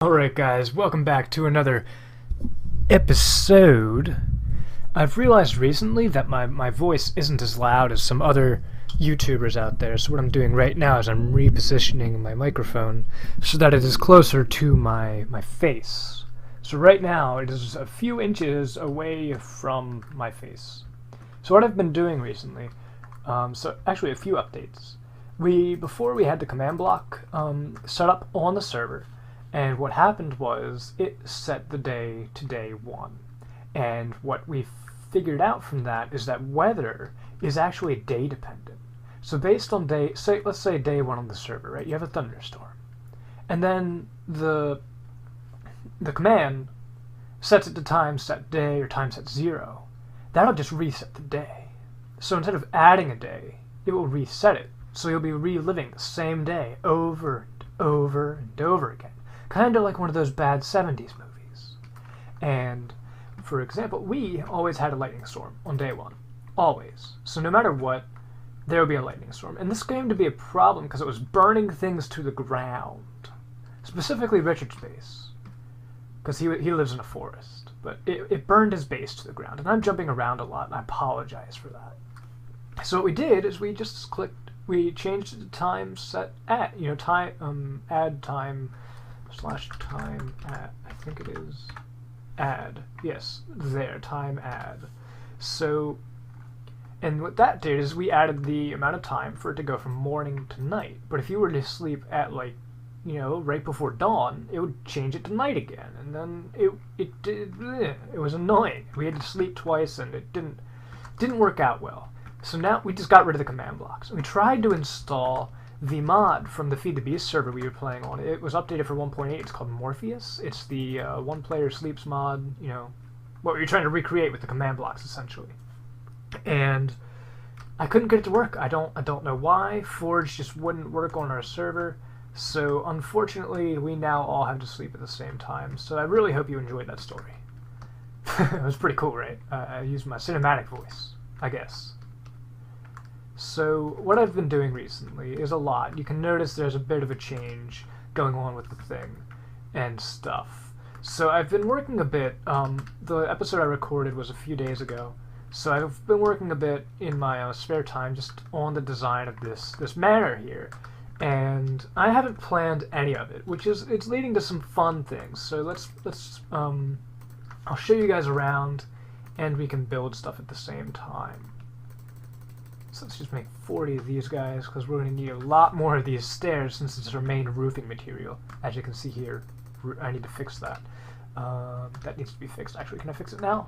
Alright guys, welcome back to another episode. I've realized recently that my voice isn't as loud as some other YouTubers out there, so what I'm doing right now is I'm repositioning my microphone so that it is closer to my face. So right now it is a few inches away from my face. So what I've been doing recently, so actually a few updates. Before we had the command block set up on the server, and what happened was it set the day to day 1. And what we figured out from that is that weather is actually day dependent. So based on let's say day 1 on the server, right? You have a thunderstorm. And then the command sets it to time set day or time set 0. That'll just reset the day. So instead of adding a day, it will reset it. So you'll be reliving the same day over and over and over again. Kind of like one of those bad 70s movies. And, for example, we always had a lightning storm on day 1. Always. So no matter what, there would be a lightning storm. And this came to be a problem because it was burning things to the ground. Specifically Richard's base. Because he lives in a forest. But it burned his base to the ground. And I'm jumping around a lot, and I apologize for that. So what we did is we just changed the time set at, add time /time add, I think it is add, yes, there, time add. So, and what that did is we added the amount of time for it to go from morning to night. But if you were to sleep at right before dawn, it would change it to night again, and then it was annoying. We had to sleep twice, and it didn't work out well. So now we just got rid of the command blocks. We tried to install the mod from the Feed the Beast server we were playing on. It was updated for 1.8. It's called Morpheus. It's the one player sleeps mod, what we were trying to recreate with the command blocks essentially. And I couldn't get it to work. I don't know why. Forge just wouldn't work on our server. So unfortunately, we now all have to sleep at the same time. So I really hope you enjoyed that story. It was pretty cool, right? I used my cinematic voice, I guess. So what I've been doing recently is a lot. You can notice there's a bit of a change going on with the thing and stuff. So I've been working a bit. The episode I recorded was a few days ago. So I've been working a bit in my spare time just on the design of this manor here. And I haven't planned any of it, it's leading to some fun things. So I'll show you guys around and we can build stuff at the same time. So let's just make 40 of these guys, because we're going to need a lot more of these stairs since it's our main roofing material. As you can see here, I need to fix that. That needs to be fixed. Actually, can I fix it now?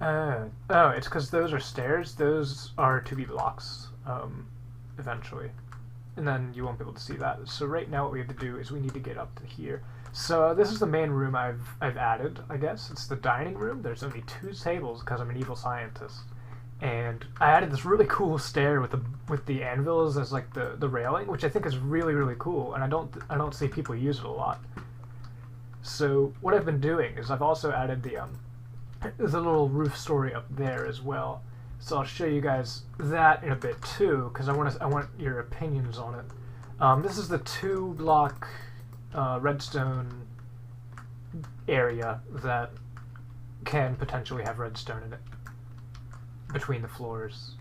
Oh, it's because those are stairs. Those are to be blocks, eventually. And then you won't be able to see that. So right now what we have to do is we need to get up to here. So this is the main room I've added, I guess. It's the dining room. There's only 2 tables because I'm an evil scientist. And I added this really cool stair with the anvils as like the railing, which I think is really, really cool, and I don't see people use it a lot. So what I've been doing is I've also added there's a little roof story up there as well. So I'll show you guys that in a bit too, because I want your opinions on it. This is the 2-block redstone area that can potentially have redstone in it between the floors.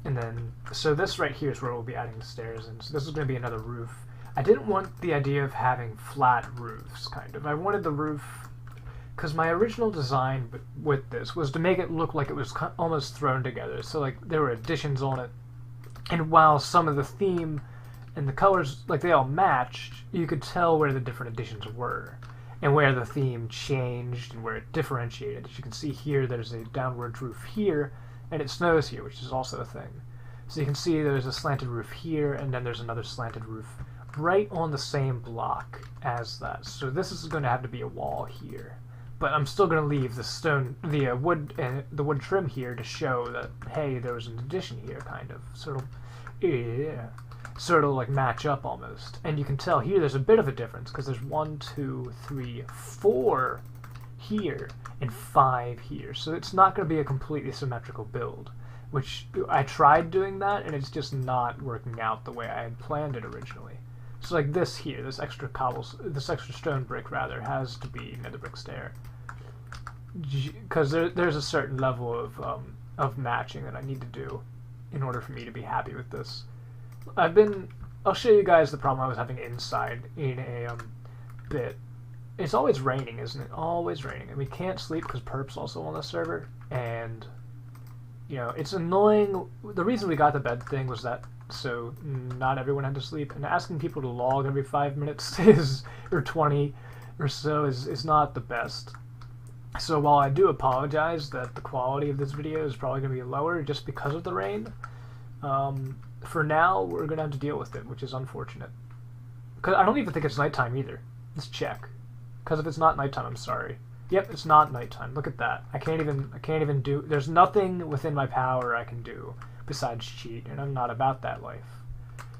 And then, so this right here is where we'll be adding the stairs, and so this is going to be another roof. I didn't want the idea of having flat roofs, kind of. I wanted the roof, because my original design with this was to make it look like it was almost thrown together, so like there were additions on it, and while some of the theme and the colors, like they all matched, you could tell where the different additions were, and where the theme changed and where it differentiated. As you can see here, there's a downward roof here, and it snows here, which is also a thing. So you can see there's a slanted roof here, and then there's another slanted roof right on the same block as that. So this is going to have to be a wall here. But I'm still going to leave the wood trim here to show that, hey, there was an addition here, kind of. Sort of like match up almost. And you can tell here there's a bit of a difference because there's 1, 2, 3, 4 here and 5 here. So it's not going to be a completely symmetrical build, which I tried doing that and it's just not working out the way I had planned it originally. So like this here, this extra stone brick rather, has to be nether brick stair, because there's a certain level of matching that I need to do in order for me to be happy with this. I'll show you guys the problem I was having inside in a bit. It's always raining, isn't it? Always raining, and we can't sleep because Perp's also on the server, and you know, it's annoying. The reason we got the bed thing was that so not everyone had to sleep, and asking people to log every 5 minutes or 20 or so is not the best. So while I do apologize that the quality of this video is probably going to be lower just because of the rain, for now we're going to have to deal with it, which is unfortunate. Because I don't even think it's nighttime either. Let's check. Because if it's not nighttime, I'm sorry. Yep, it's not nighttime. Look at that. I can't even do. There's nothing within my power I can do besides cheat, and I'm not about that life.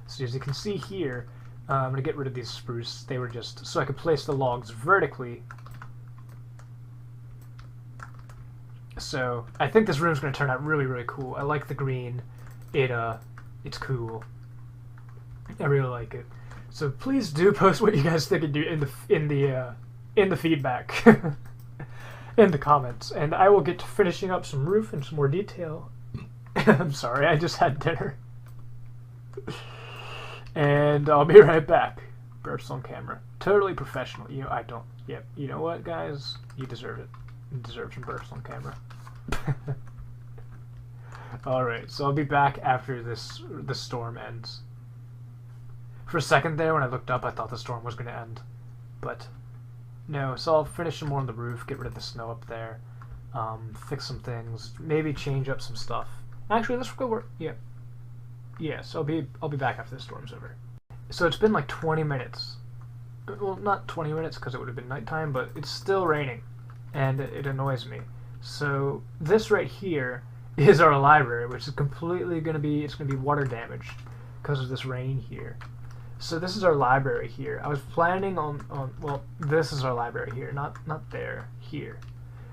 So as you can see here, I'm gonna get rid of these spruce. They were just so I could place the logs vertically. So I think this room's gonna turn out really, really cool. I like the green. It's cool. I really like it. So please do post what you guys think in the feedback. In the comments, and I will get to finishing up some roof in some more detail. I'm sorry, I just had dinner. And I'll be right back. Burps on camera. Totally professional. You know, I don't. Yep. You know what, guys? You deserve it. You deserve some burps on camera. Alright, so I'll be back after the storm ends. For a second there, when I looked up, I thought the storm was going to end. But no, so I'll finish some more on the roof, get rid of the snow up there, fix some things, maybe change up some stuff. Actually, let's go work. Yeah. So I'll be back after the storm's over. So it's been like 20 minutes. Well, not 20 minutes because it would have been nighttime, but it's still raining, and it annoys me. So this right here is our library, which is completely gonna be water damaged because of this rain here. So this is our library here. I was planning on well, this is our library here, not there, here.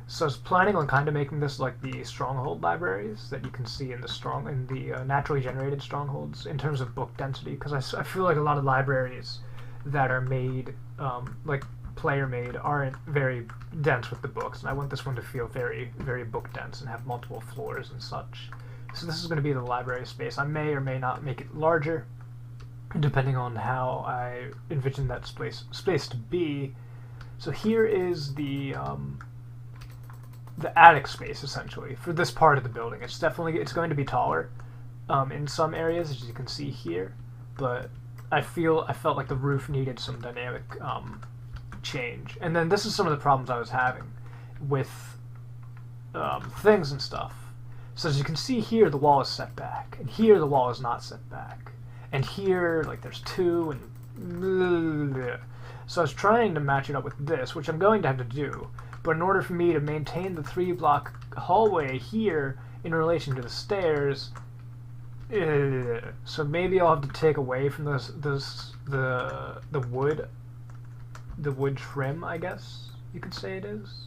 So I was planning on kind of making this like the stronghold libraries that you can see in the naturally generated strongholds in terms of book density, because I feel like a lot of libraries that are made like player made aren't very dense with the books, and I want this one to feel very, very book dense and have multiple floors and such. So this is going to be the library space. I may or may not make it larger, depending on how I envision that space to be. So here is the attic space, essentially, for this part of the building. It's going to be taller in some areas, as you can see here, but I felt like the roof needed some dynamic change. And then this is some of the problems I was having with things and stuff. So as you can see here, the wall is set back, and here the wall is not set back. And here, like, there's two, and so I was trying to match it up with this, which I'm going to have to do. But in order for me to maintain the 3-block hallway here in relation to the stairs, so maybe I'll have to take away from the wood trim, I guess you could say it is.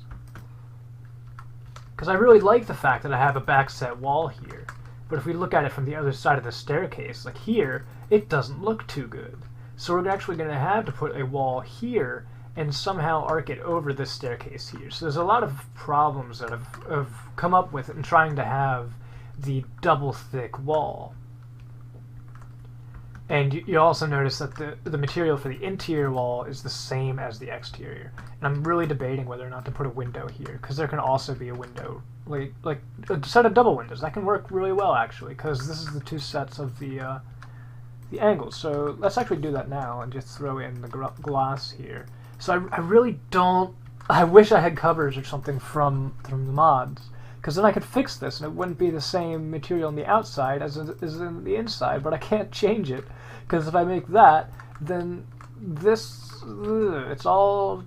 Because I really like the fact that I have a backset wall here. But if we look at it from the other side of the staircase, like here, it doesn't look too good. So we're actually going to have to put a wall here and somehow arc it over this staircase here. So there's a lot of problems that have come up with in trying to have the double thick wall. And you also notice that the material for the interior wall is the same as the exterior. And I'm really debating whether or not to put a window here, because there can also be a window, like a set of double windows. That can work really well, actually, because this is the two sets of the angles. So let's actually do that now and just throw in the glass here. So I really don't... I wish I had covers or something from the mods, because then I could fix this and it wouldn't be the same material on the outside as in the inside, but I can't change it, because if I make that, then this... it's all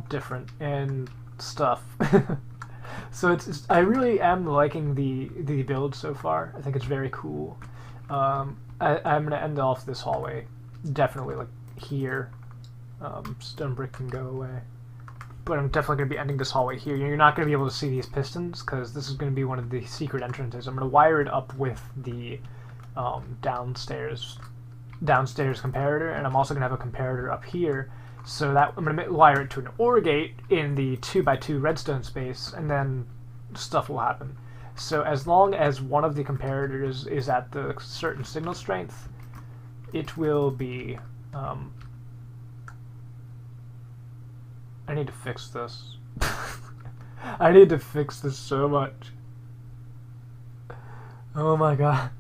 different and stuff. So I really am liking the build so far. I think it's very cool. I'm going to end off this hallway, definitely, like, here. Stone brick can go away. But I'm definitely going to be ending this hallway here. You're not going to be able to see these pistons, because this is going to be one of the secret entrances. I'm going to wire it up with the downstairs downstairs comparator, and I'm also going to have a comparator up here, so that I'm going to wire it to an OR gate in the 2x2 redstone space, and then stuff will happen. So as long as one of the comparators is at the certain signal strength, it will be... I need to fix this. I need to fix this so much. Oh my god.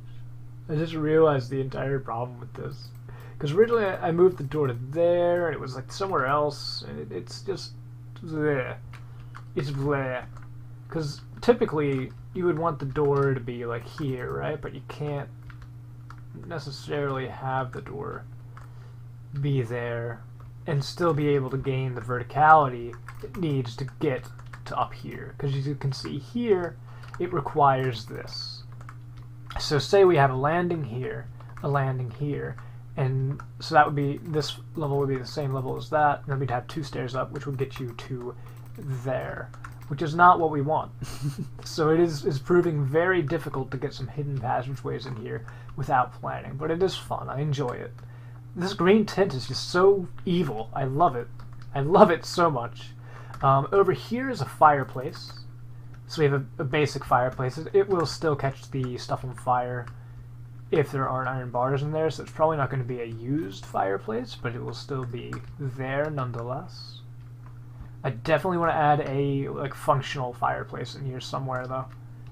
I just realized the entire problem with this. Because originally I moved the door to there, and it was like somewhere else, and it's just there. It's there. Because typically you would want the door to be like here, right? But you can't necessarily have the door be there and still be able to gain the verticality it needs to get to up here. Because as you can see here, it requires this. So say we have a landing here, and so that would be, this level would be the same level as that, and then we'd have 2 stairs up, which would get you to there, which is not what we want. So it's proving very difficult to get some hidden passageways in here without planning, but it is fun. I enjoy it. This green tint is just so evil. I love it. I love it so much. Over here is a fireplace. So we have a basic fireplace. It will still catch the stuff on fire if there aren't iron bars in there, so it's probably not going to be a used fireplace, but it will still be there nonetheless. I definitely want to add a functional fireplace in here somewhere, though.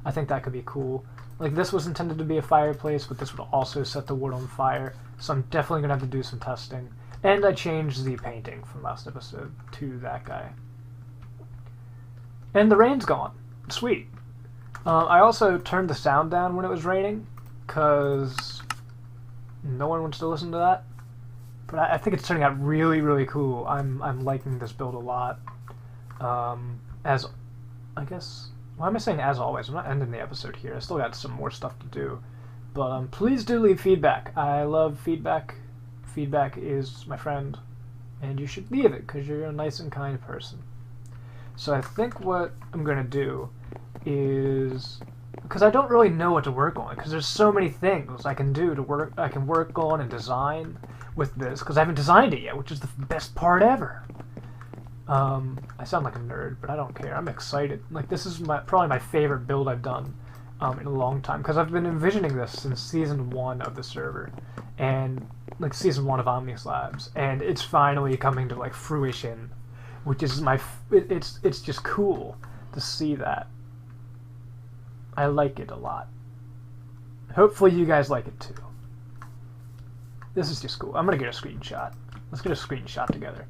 I think that could be cool. Like, this was intended to be a fireplace, but this would also set the wood on fire, so I'm definitely going to have to do some testing. And I changed the painting from last episode to that guy. And the rain's gone. Sweet. I also turned the sound down when it was raining, because no one wants to listen to that. But I think it's turning out really, really cool. I'm liking this build a lot. As, I guess, why am I saying as always? I'm not ending the episode here. I still got some more stuff to do. But please do leave feedback. I love feedback. Feedback is my friend, and you should leave it, because you're a nice and kind person. So I think what I'm going to do is, because I don't really know what to work on, because there's so many things I can do to work, I can work on and design with this, because I haven't designed it yet, which is the best part ever. I sound like a nerd, but I don't care. I'm excited. Like, this is probably my favorite build I've done in a long time, because I've been envisioning this since Season 1 of the server, and, like, Season 1 of Omnislabs, and it's finally coming to, like, fruition, which is it's just cool to see that. I like it a lot. Hopefully you guys like it too. This is just cool. I'm gonna get a screenshot. Let's get a screenshot together.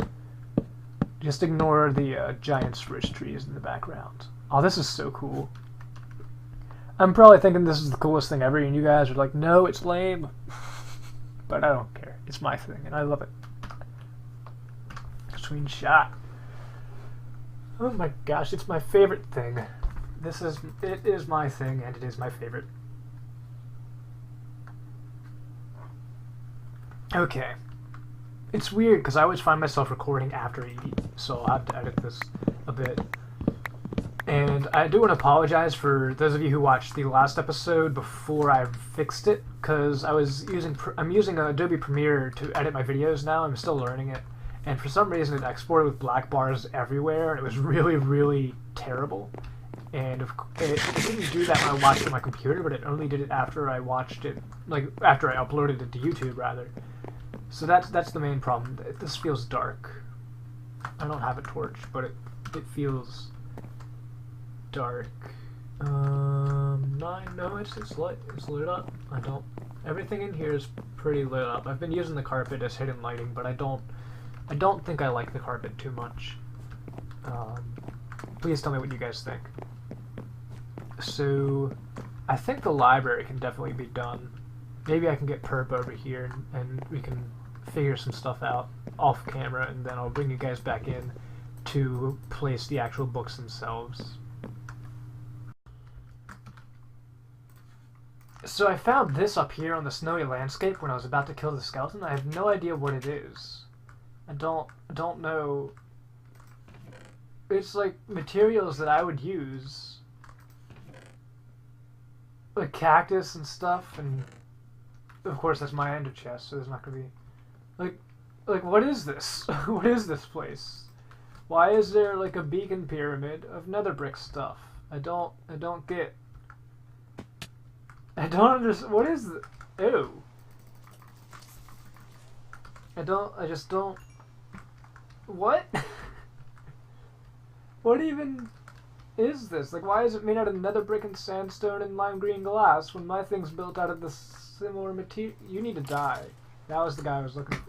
Just ignore the giant spruce trees in the background. Oh, this is so cool. I'm probably thinking this is the coolest thing ever, and you guys are like, no, it's lame. But I don't care. It's my thing, and I love it. Screenshot. Oh my gosh, it's my favorite thing. It is my thing, and it is my favorite. Okay. It's weird, because I always find myself recording after I eat, so I'll have to edit this a bit. And I do want to apologize for those of you who watched the last episode before I fixed it, because I'm using Adobe Premiere to edit my videos now. I'm still learning it. And for some reason it exported with black bars everywhere, and it was really, really terrible. And it didn't do that when I watched it on my computer, but it only did it after I watched it, like, after I uploaded it to YouTube, rather. So that's the main problem. This feels dark. I don't have a torch, but it feels dark. No, it's lit. It's lit up. Everything in here is pretty lit up. I've been using the carpet as hidden lighting, but I don't think I like the carpet too much. Please tell me what you guys think. So, I think the library can definitely be done. Maybe I can get Perp over here, and we can figure some stuff out off camera, and then I'll bring you guys back in to place the actual books themselves. So I found this up here on the snowy landscape when I was about to kill the skeleton. I have no idea what it is. I don't know. It's like materials that I would use, like cactus and stuff, and of course, that's my ender chest, so there's not gonna be like what is this? What is this place? Why is there like a beacon pyramid of nether brick stuff? I don't get. I don't understand. What is this? Ew. I just don't. What? What even is this? Like, why is it made out of nether brick and sandstone and lime green glass when my thing's built out of the similar material? You need to die. That was the guy I was looking for.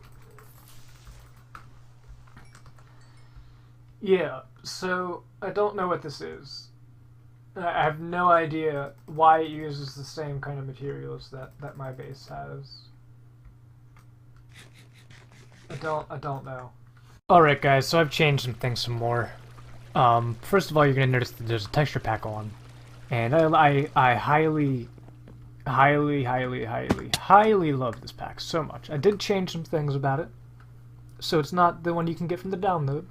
Yeah, so I don't know what this is. I have no idea why it uses the same kind of materials that my base has. I don't know. Alright guys, so I've changed some more. First of all, you're gonna notice that there's a texture pack on. And I highly love this pack so much. I did change some things about it. So it's not the one you can get from the download.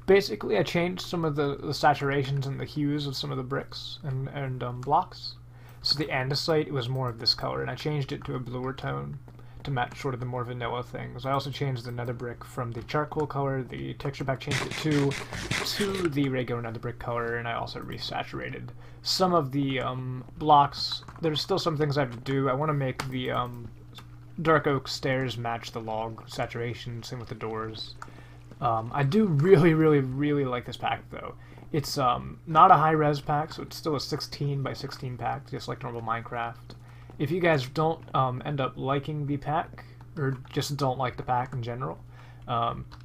Basically I changed some of the saturations and the hues of some of the bricks and blocks. So the andesite was more of this color, and I changed it to a bluer tone to match sort of the more vanilla things. I also changed the nether brick from the charcoal color, the texture pack changed it to the regular nether brick color, and I also resaturated some of the blocks. There's still some things I have to do. I want to make the dark oak stairs match the log saturation, same with the doors. I do really like this pack though. It's not a high res pack, so it's still a 16 by 16 pack, just like normal Minecraft. If you guys don't end up liking the pack, or just don't like the pack in general,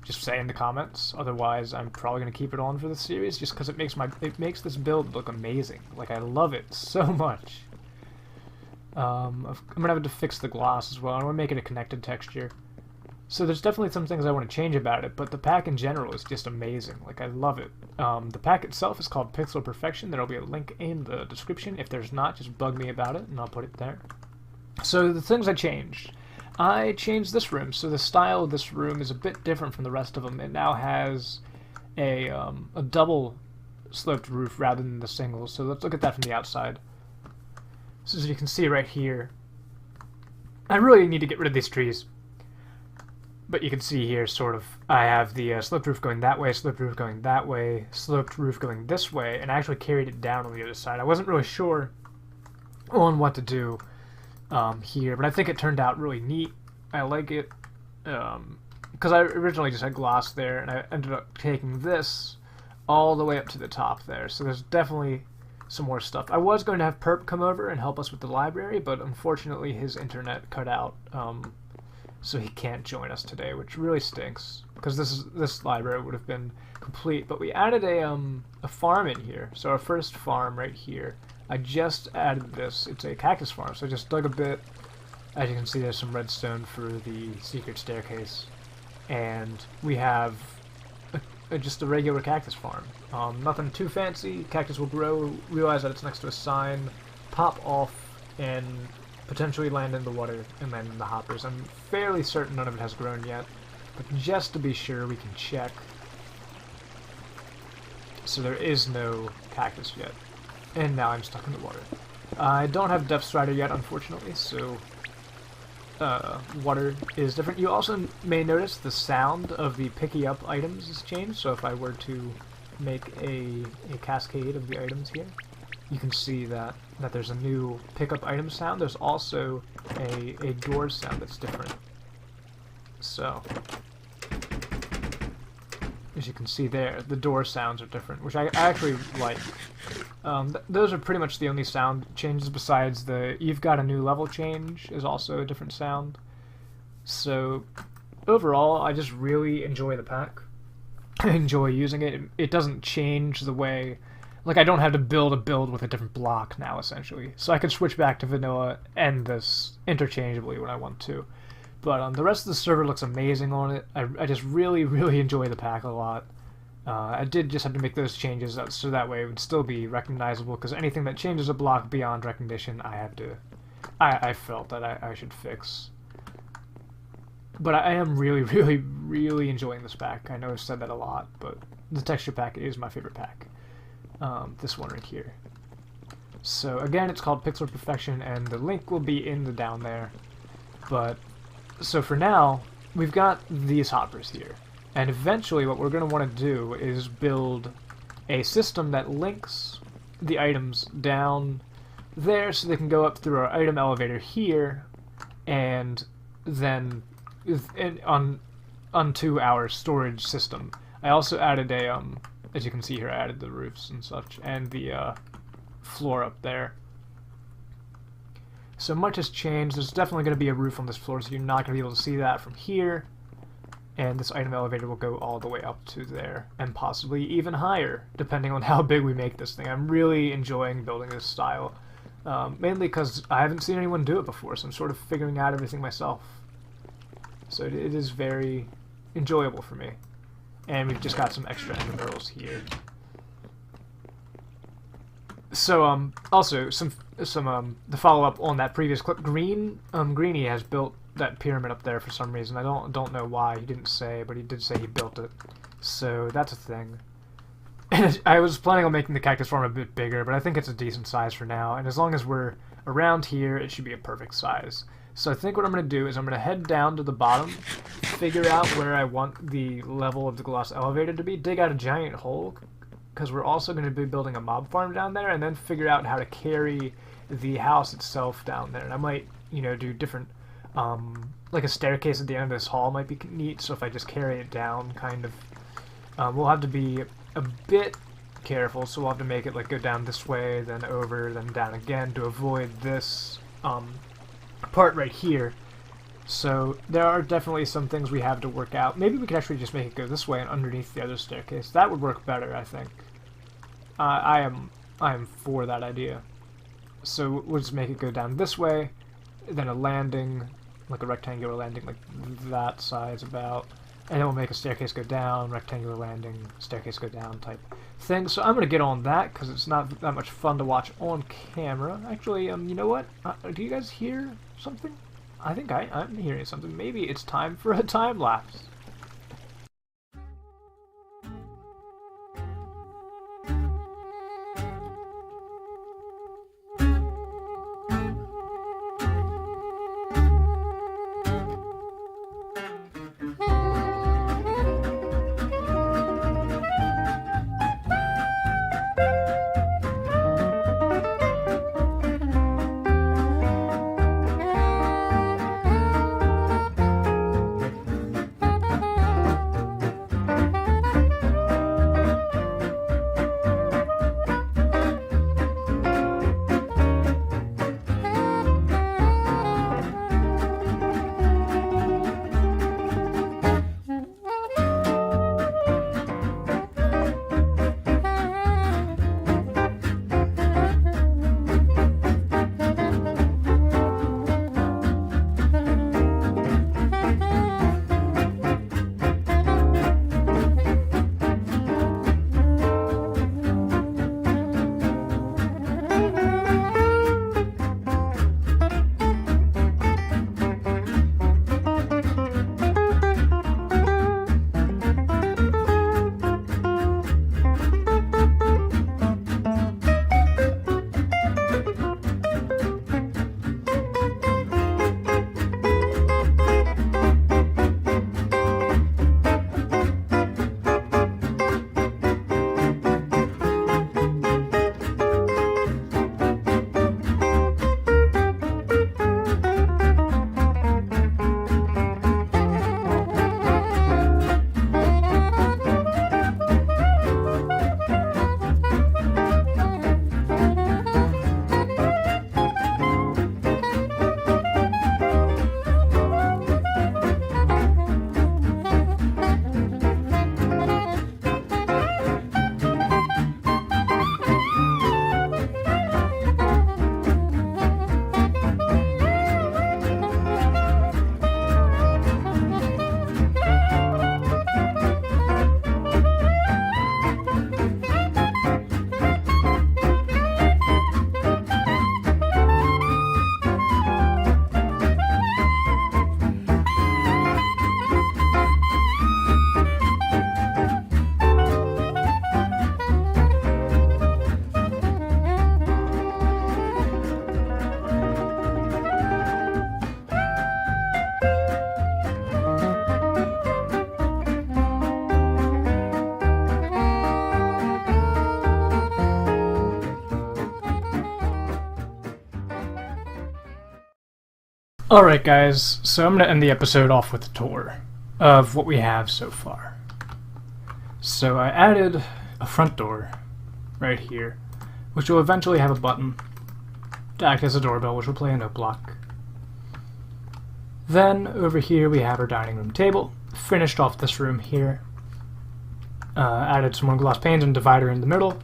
just say in the comments. Otherwise, I'm probably gonna keep it on for the series, just because it makes this build look amazing. Like, I love it so much. I'm gonna have to fix the gloss as well. I want to make it a connected texture. So there's definitely some things I want to change about it, but the pack in general is just amazing. Like, I love it. The pack itself is called Pixel Perfection. There'll be a link in the description. If there's not, just bug me about it, and I'll put it there. So the things I changed this room. So the style of this room is a bit different from the rest of them. It now has a double sloped roof rather than the single. So let's look at that from the outside. So as you can see right here, I really need to get rid of these trees. But you can see here, sort of, I have the sloped roof going that way, sloped roof going that way, sloped roof going this way, and I actually carried it down on the other side. I wasn't really sure on what to do here, but I think it turned out really neat. I like it, because I originally just had gloss there, and I ended up taking this all the way up to the top there, so there's definitely some more stuff. I was going to have Perp come over and help us with the library, but unfortunately his internet cut out, so he can't join us today, which really stinks, because this library would have been complete. But we added a farm in here. So our first farm right here, I just added this. It's a cactus farm, so I just dug a bit. As you can see, there's some redstone for the secret staircase, and we have just a regular cactus farm. Nothing too fancy. Cactus will grow, realize that it's next to a sign, pop off, and potentially land in the water and land in the hoppers. I'm fairly certain none of it has grown yet, but just to be sure, we can check. So there is no cactus yet, and now I'm stuck in the water. I don't have Depth Strider yet, unfortunately, so water is different. You also may notice the sound of the picky up items has changed, so if I were to make a cascade of the items here, you can see that there's a new pickup item sound. There's also a door sound that's different. So, as you can see there, the door sounds are different, which I actually like. Those are pretty much the only sound changes besides the "you've got a new level" change is also a different sound. So, overall, I just really enjoy the pack. I enjoy using it. It doesn't change the way... Like, I don't have to build a build with a different block now, essentially. So I can switch back to vanilla and this interchangeably when I want to. But the rest of the server looks amazing on it. I just really enjoy the pack a lot. I did just have to make those changes so that way it would still be recognizable, because anything that changes a block beyond recognition, I felt that I should fix. But I am really enjoying this pack. I know I've said that a lot, but the texture pack is my favorite pack. This one right here. So again, it's called Pixel Perfection, and the link will be in the down there. But, so for now, we've got these hoppers here. And eventually what we're going to want to do is build a system that links the items down there so they can go up through our item elevator here, and then onto our storage system. I also added a, as you can see here, I added the roofs and such, and the floor up there. So much has changed. There's definitely going to be a roof on this floor, so you're not going to be able to see that from here. And this item elevator will go all the way up to there, and possibly even higher, depending on how big we make this thing. I'm really enjoying building this style, mainly because I haven't seen anyone do it before, so I'm sort of figuring out everything myself. So it is very enjoyable for me. And we've just got some extra ender pearls here. So, also, the follow-up on that previous clip, Greenie has built that pyramid up there for some reason. I don't know why. He didn't say, but he did say he built it. So, that's a thing. And I was planning on making the cactus farm a bit bigger, but I think it's a decent size for now. And as long as we're around here, it should be a perfect size. So I think what I'm going to do is I'm going to head down to the bottom, figure out where I want the level of the glass elevator to be, dig out a giant hole, because we're also going to be building a mob farm down there, and then figure out how to carry the house itself down there. And I might, you know, do different, like a staircase at the end of this hall might be neat, so if I just carry it down, kind of, we'll have to be a bit careful, so we'll have to make it like go down this way, then over, then down again, to avoid this, part right here. So there are definitely some things we have to work out. Maybe we could actually just make it go this way and underneath the other staircase. That would work better, I think. I am for that idea. So we'll just make it go down this way, then a landing, like a rectangular landing like that size about, and then we'll make a staircase go down, rectangular landing, staircase go down type thing. So I'm going to get on that because it's not that much fun to watch on camera. Actually, you know what? Do you guys hear something? I think I'm hearing something. Maybe it's time for a time lapse. Alright guys, so I'm going to end the episode off with a tour of what we have so far. So I added a front door right here, which will eventually have a button to act as a doorbell, which will play a note block. Then over here we have our dining room table, finished off this room here. Added some more glass panes and divider in the middle.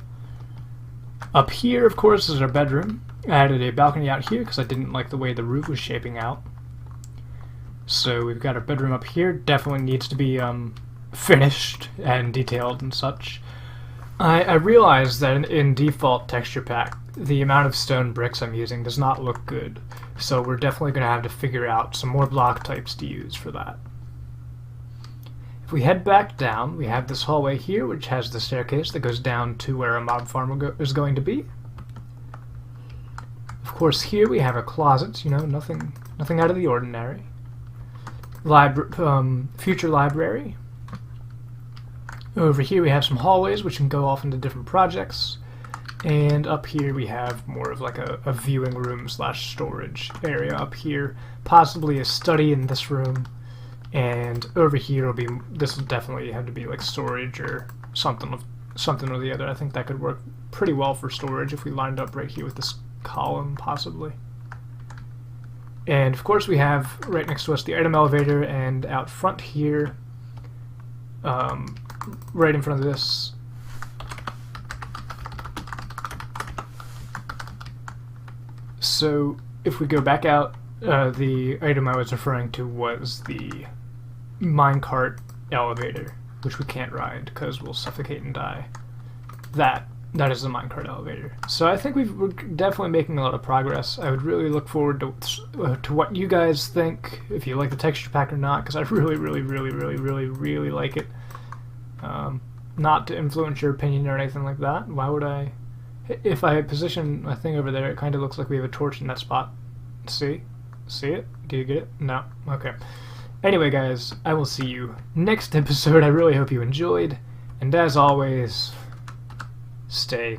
Up here, of course, is our bedroom. I added a balcony out here because I didn't like the way the roof was shaping out. So we've got our bedroom up here. Definitely needs to be finished and detailed and such. I realized that in default texture pack, the amount of stone bricks I'm using does not look good. So we're definitely going to have to figure out some more block types to use for that. If we head back down, we have this hallway here, which has the staircase that goes down to where a mob farm is going to be. Of course, here we have our closets, you know, nothing out of the ordinary. Future library. Over here we have some hallways, which can go off into different projects. And up here we have more of like a viewing room / storage area up here. Possibly a study in this room. And over here this will definitely have to be like storage or something or the other. I think that could work pretty well for storage if we lined up right here with this column, possibly. And of course we have right next to us the item elevator, and out front here, right in front of this, so if we go back out, the item I was referring to was the minecart elevator, which we can't ride because we'll suffocate and die. That is the minecart elevator. So I think we're definitely making a lot of progress. I would really look forward to what you guys think, if you like the texture pack or not, because I really like it. Not to influence your opinion or anything like that. Why would I? If I position my thing over there, it kind of looks like we have a torch in that spot. See? See it? Do you get it? No? Okay. Anyway, guys, I will see you next episode. I really hope you enjoyed. And as always, stay